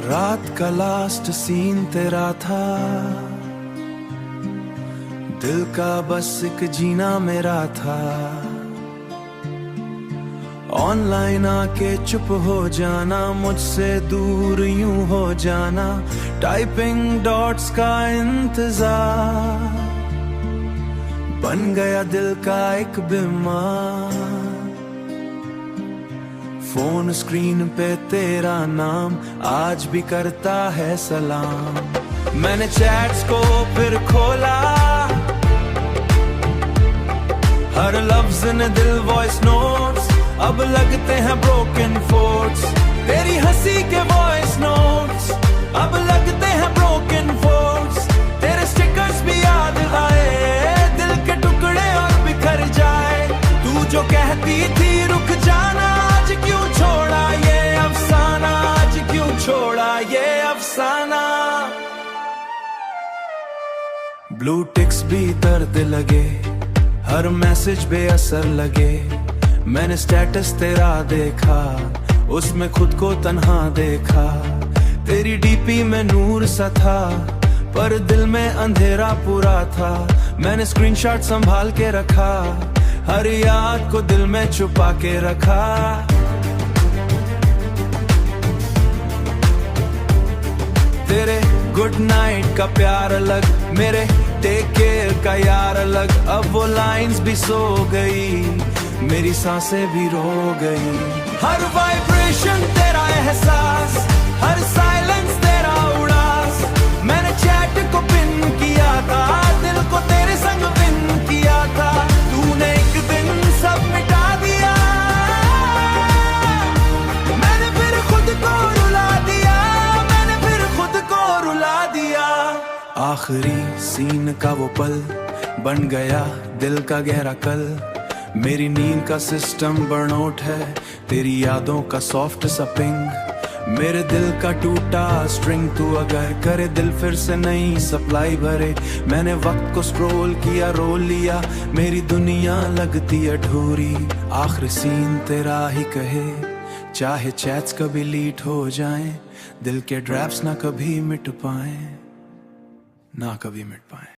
रात का last scene तेरा था, दिल का बस एक जीना मेरा था। ऑनलाइन आके चुप हो जाना, मुझसे दूर यूं हो जाना, टाइपिंग डॉट्स का इंतजार बन गया दिल का एक बीमार। फोन स्क्रीन पे तेरा नाम आज भी करता है सलाम। मैंने चैट्स को फिर खोला, हर लफ्ज ने दिल वॉइस नोट्स अब लगते हैं ब्रोकन फोर्ट्स। तेरी हंसी के वॉइस नोट्स अब लगते हैं ब्रोकन फोर्ट्स। तेरे स्टिकर्स भी याद आए, दिल के टुकड़े और बिखर जाए। तू जो कहती थी रुक जाना, आज क्यों छोड़ा ये अफसाना, आज क्यों छोड़ा ये अफसाना। ब्लू टिक्स भी दर्द लगे, हर मैसेज बेअसर लगे। मैंने स्टेटस तेरा देखा, उसमें खुद को तन्हा देखा। तेरी डीपी में नूर सा था, पर दिल में अंधेरा पूरा था। मैंने स्क्रीनशॉट संभाल के रखा, हर याद को दिल में छुपा के रखा। तेरे गुड नाइट का प्यार अलग, मेरे टेक केयर का यार अलग। अब वो लाइंस भी सो गई, मेरी सांसें भी रो गई। हर वाइब्रेशन तेरा एहसास, हर साइलेंस तेरा उड़ास। मैंने चैट को पिन किया था, दिल को तेरे संग पिन किया था। तूने एक दिन सब मिटा दिया, मैंने फिर खुद को रुला दिया, मैंने फिर खुद को रुला दिया। आखिरी सीन का वो पल बन गया दिल का गहरा कल। मेरी नींद का सिस्टम बर्नआउट है, तेरी यादों का सॉफ्ट सा पिंग। मेरे दिल का टूटा स्ट्रिंग तू अगर करे दिल फिर से नई सप्लाई भरे। मैंने वक्त को स्क्रॉल किया, रोल लिया, मेरी दुनिया लगती अधूरी। आखिरी सीन तेरा ही कहे, चाहे चैट्स कभी लीट हो जाएं, दिल के ड्रैफ्ट्स ना कभी मिट पाएं, ना कभी मिट पाएं।